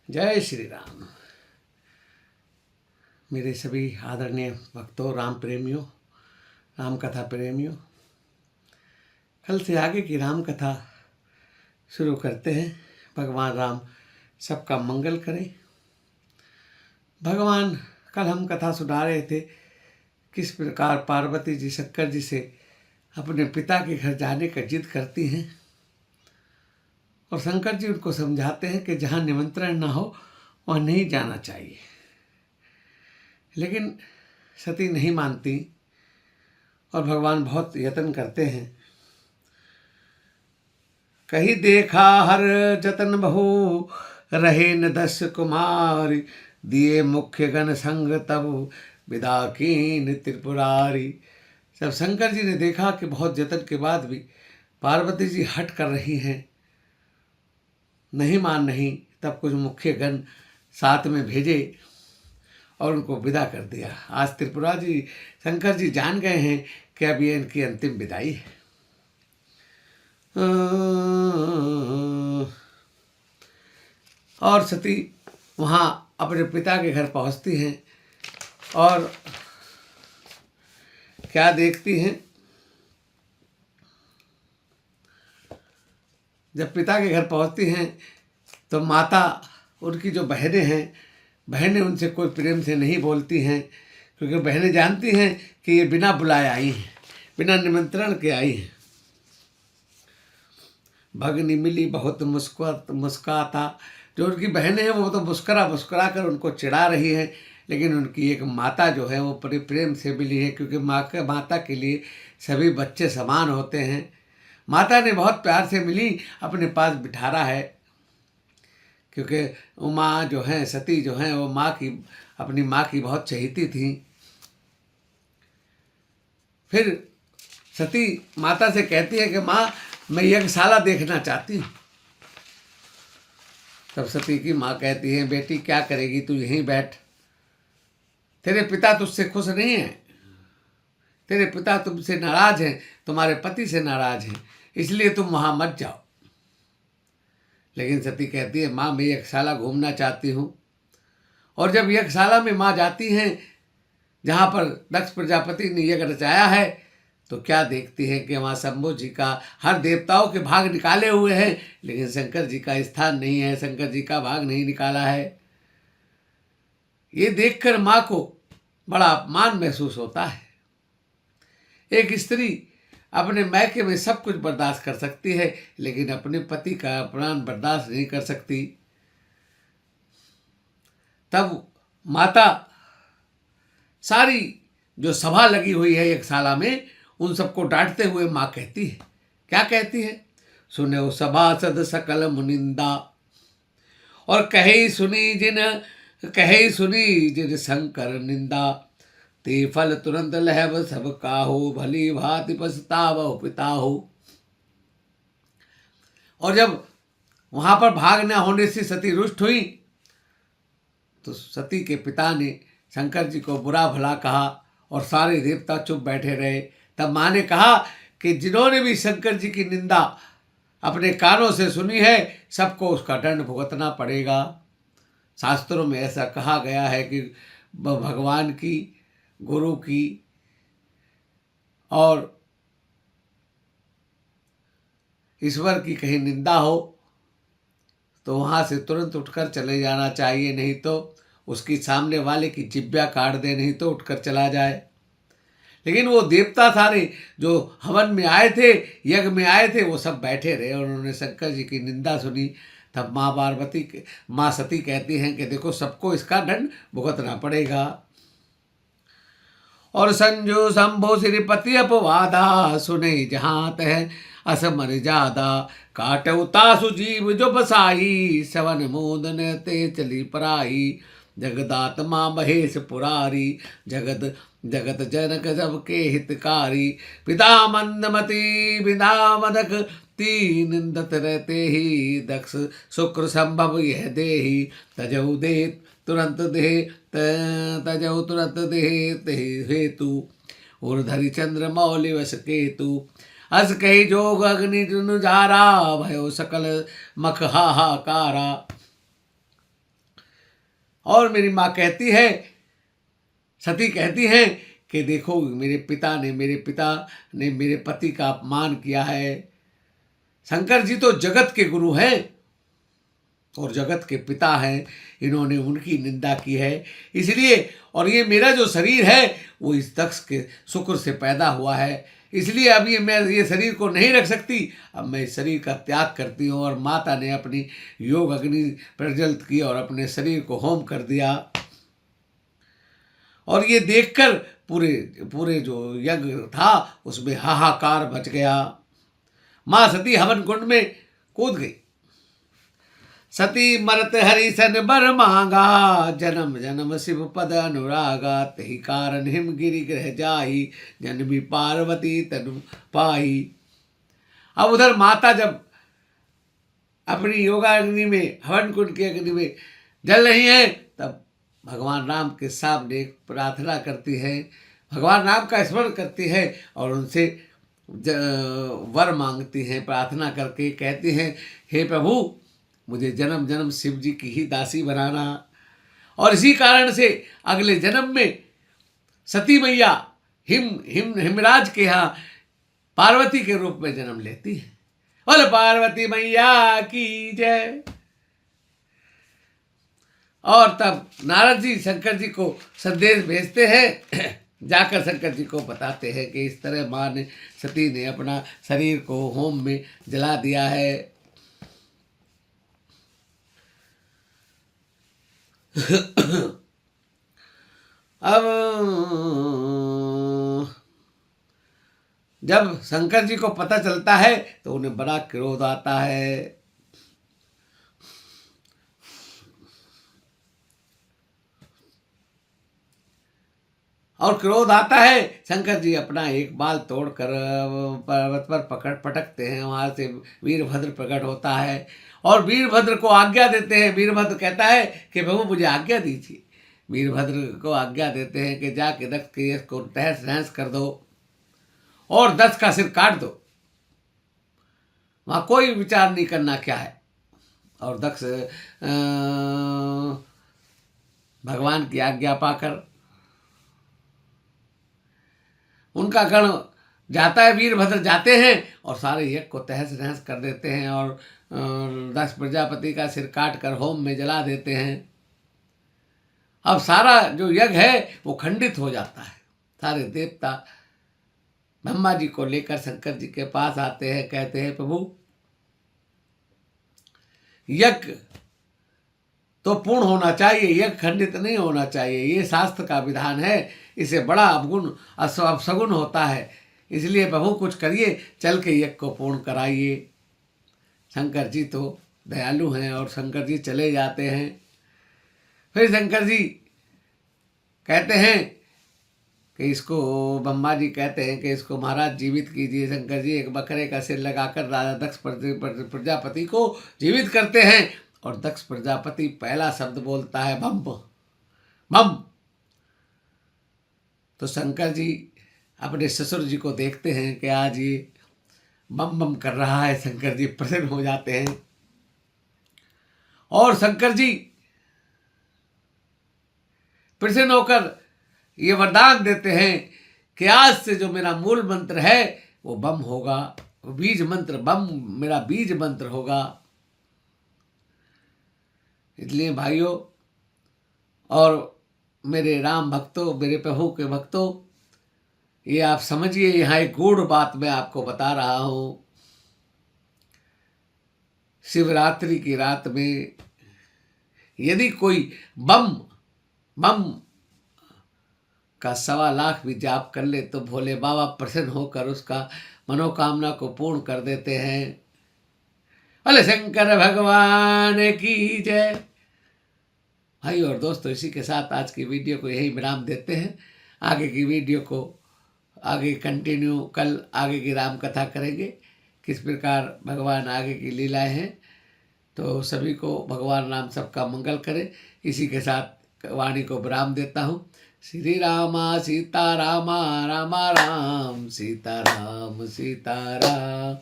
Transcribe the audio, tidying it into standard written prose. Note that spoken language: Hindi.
जय श्री राम। मेरे सभी आदरणीय भक्तों, राम प्रेमियों, राम कथा प्रेमियों, कल से आगे की राम कथा शुरू करते हैं। भगवान राम सबका मंगल करें। भगवान, कल हम कथा सुना रहे थे किस प्रकार पार्वती जी शंकर जी से अपने पिता के घर जाने का जिद करती हैं और शंकर जी उनको समझाते हैं कि जहाँ निमंत्रण ना हो वहाँ नहीं जाना चाहिए। लेकिन सती नहीं मानती और भगवान बहुत यत्न करते हैं। कही देखा हर जतन बहु रहे न 10 कुमारी, दिए मुख्य गण संग तब विदा कीन त्रिपुरारी। जब शंकर जी ने देखा कि बहुत जतन के बाद भी पार्वती जी हट कर रही हैं, नहीं मान रही, तब कुछ मुख्य गण साथ में भेजे और उनको विदा कर दिया। आज त्रिपुरा जी, शंकर जी जान गए हैं कि अब ये इनकी अंतिम विदाई है। और सती वहाँ अपने पिता के घर पहुँचती हैं और क्या देखती हैं, जब पिता के घर पहुँचती हैं तो माता, उनकी जो बहनें हैं, बहनें उनसे कोई प्रेम से नहीं बोलती हैं, क्योंकि बहनें जानती हैं कि ये बिना बुलाए आई हैं, बिना निमंत्रण के आई हैं। भगनी मिली बहुत मुस्काता, जो उनकी बहनें हैं वो तो मुस्कुरा कर उनको चिढ़ा रही हैं, लेकिन उनकी एक माता जो है वो बड़े प्रेम से मिली है, क्योंकि माता के लिए सभी बच्चे समान होते हैं। माता ने बहुत प्यार से मिली, अपने पास बिठारा है, क्योंकि वो माँ जो हैं, सती जो हैं, वो अपनी माँ की बहुत चहेती थी। फिर सती माता से कहती है कि माँ, मैं यज्ञशाला देखना चाहती हूँ। तब सती की माँ कहती है, बेटी क्या करेगी, तू यहीं बैठ, तेरे पिता तुझसे खुश नहीं हैं, तेरे पिता तुमसे नाराज हैं, तुम्हारे पति से नाराज हैं, इसलिए तुम वहाँ मत जाओ। लेकिन सती कहती है, माँ मैं यज्ञशाला घूमना चाहती हूँ। और जब यज्ञशाला में माँ जाती हैं, जहाँ पर दक्ष प्रजापति ने यज्ञ रचाया है, तो क्या देखती है कि वहाँ शंभु जी का हर देवताओं के भाग निकाले हुए हैं, लेकिन शंकर जी का स्थान नहीं है, शंकर जी का भाग नहीं निकाला है। ये देखकर माँ को बड़ा अपमान महसूस होता है। एक स्त्री अपने मैके में सब कुछ बर्दाश्त कर सकती है, लेकिन अपने पति का अपमान बर्दाश्त नहीं कर सकती। तब माता सारी जो सभा लगी हुई है यज्ञशाला में, उन सबको डांटते हुए माँ कहती है, क्या कहती है, सुनो सभासद सकल मुनिंदा, और कहे सुनी जिन शंकर निंदा, ते फल तुरंत लहब सब काहो, भली भांति पछतावहु पिता हो। और जब वहां पर भाग न होने से सती रुष्ट हुई, तो सती के पिता ने शंकर जी को बुरा भला कहा और सारे देवता चुप बैठे रहे। तब माँ ने कहा कि जिन्होंने भी शंकर जी की निंदा अपने कानों से सुनी है, सबको उसका दंड भुगतना पड़ेगा। शास्त्रों में ऐसा कहा गया है कि भगवान की, गुरु की और ईश्वर की कहीं निंदा हो तो वहाँ से तुरंत उठकर चले जाना चाहिए, नहीं तो उसकी सामने वाले की जिब्या काट दे, नहीं तो उठकर चला जाए। लेकिन वो देवता सारे जो हवन में आए थे, यज्ञ में आए थे, वो सब बैठे रहे और उन्होंने शंकर जी की निंदा सुनी। तब माँ सती कहती हैं कि देखो, सबको इसका दंड भुगतना पड़ेगा। और संजो शंभो श्रीपति अपवादा, सुने जहाँ तह अस मर जादा, काटऊ तासु जीव जो बसाई, सवन मोदन ते चली पराई, जगदात्मा महेश पुरारी, जगत जनक सबके हितकारी, पिता मंदमती बिना मदक, तीन निंदत रहते ही, दक्ष शुक्र संभव यह देही, तजऊ दे तुरंत दे हेतु, उर्धरि चंद्र मौलि वश केतु, अस कही जोग अग्नि जारा, भयो सकल मख हाहाकारा। और मेरी माँ कहती है, सती कहती हैं कि देखो मेरे पिता ने मेरे पति का अपमान किया है। शंकर जी तो जगत के गुरु हैं और जगत के पिता हैं, इन्होंने उनकी निंदा की है। इसलिए और ये मेरा जो शरीर है वो इस दक्ष के शुक्र से पैदा हुआ है, इसलिए अब मैं ये शरीर को नहीं रख सकती। अब मैं इस शरीर का त्याग करती हूँ। और माता ने अपनी योग अग्नि प्रज्वलित की और अपने शरीर को होम कर दिया। और ये देखकर पूरे पूरे जो यज्ञ था उसमें हाहाकार मच गया। माँ सती हवन कुंड में कूद गई। सती मरत हरिसन बर मांगा, जन्म जन्म शिव पद अनुरागा, तही कारण हिमगिरि ग्रह जाई, जन्मी पार्वती तनु पाई। अब उधर माता जब अपनी योगाग्नि में, हवन कुंड की अग्नि में जल रही है, तब भगवान राम के सामने प्रार्थना करती है, भगवान राम का स्मरण करती है और उनसे वर मांगती हैं। प्रार्थना करके कहती हैं, हे प्रभु मुझे जन्म जन्म शिव जी की ही दासी बनाना। और इसी कारण से अगले जन्म में सती मैया हिमराज के यहाँ पार्वती के रूप में जन्म लेती है। बोल पार्वती मैया की जय। और तब नारद जी शंकर जी को संदेश भेजते हैं, जाकर शंकर जी को बताते हैं कि इस तरह माँ ने, सती ने अपना शरीर को होम में जला दिया है। अब जब शंकर जी को पता चलता है तो उन्हें बड़ा क्रोध आता है। और क्रोध आता है, शंकर जी अपना एक बाल तोड़कर पर्वत पर पटकते हैं। वहां से वीरभद्र प्रकट होता है और वीरभद्र को आज्ञा देते हैं। वीरभद्र कहता है कि प्रभु मुझे आज्ञा दीजिए। वीरभद्र को आज्ञा देते हैं कि जाके दक्ष के यश को तहस नहस कर दो और दक्ष का सिर काट दो। वहां कोई विचार नहीं करना क्या है। और दक्ष भगवान की आज्ञा पाकर उनका गण जाता है, वीरभद्र जाते हैं और सारे यज्ञ को तहस नहस कर देते हैं और दक्ष प्रजापति का सिर काट कर होम में जला देते हैं। अब सारा जो यज्ञ है वो खंडित हो जाता है। सारे देवता ब्रह्मा जी को लेकर शंकर जी के पास आते हैं, कहते हैं प्रभु यज्ञ तो पूर्ण होना चाहिए, यज्ञ खंडित नहीं होना चाहिए, ये शास्त्र का विधान है, इसे बड़ा अवगुण अपशगुन होता है, इसलिए प्रभु कुछ करिए, चल के यज्ञ को पूर्ण कराइए। शंकर जी तो दयालु हैं और शंकर जी चले जाते हैं। फिर शंकर जी कहते हैं कि इसको, ब्रह्मा जी कहते हैं कि इसको महाराज जीवित कीजिए। शंकर जी एक बकरे का सिर लगाकर राजा दक्ष प्रजापति को जीवित करते हैं और दक्ष प्रजापति पहला शब्द बोलता है बम बम। तो शंकर जी अपने ससुर जी को देखते हैं कि आज ये बम बम कर रहा है। शंकर जी प्रसन्न हो जाते हैं और शंकर जी प्रसन्न होकर ये वरदान देते हैं कि आज से जो मेरा मूल मंत्र है वो बम होगा, वो बीज मंत्र बम मेरा बीज मंत्र होगा। इसलिए भाइयों और मेरे राम भक्तों, मेरे प्रभु के भक्तों, ये आप समझिए, यहाँ एक गूढ़ बात मैं आपको बता रहा हूँ। शिवरात्रि की रात में यदि कोई बम का 1.25 लाख भी जाप कर ले तो भोले बाबा प्रसन्न होकर उसका मनोकामना को पूर्ण कर देते हैं। भले शंकर भगवान की जय। भाई और दोस्तों, इसी के साथ आज की वीडियो को यही विराम देते हैं। आगे की वीडियो को आगे कंटिन्यू, कल आगे की राम कथा करेंगे, किस प्रकार भगवान आगे की लीलाएं हैं। तो सभी को भगवान राम सबका मंगल करे। इसी के साथ वाणी को विराम देता हूँ। श्री रामा सीता रामा रामा राम सीता राम सीता राम।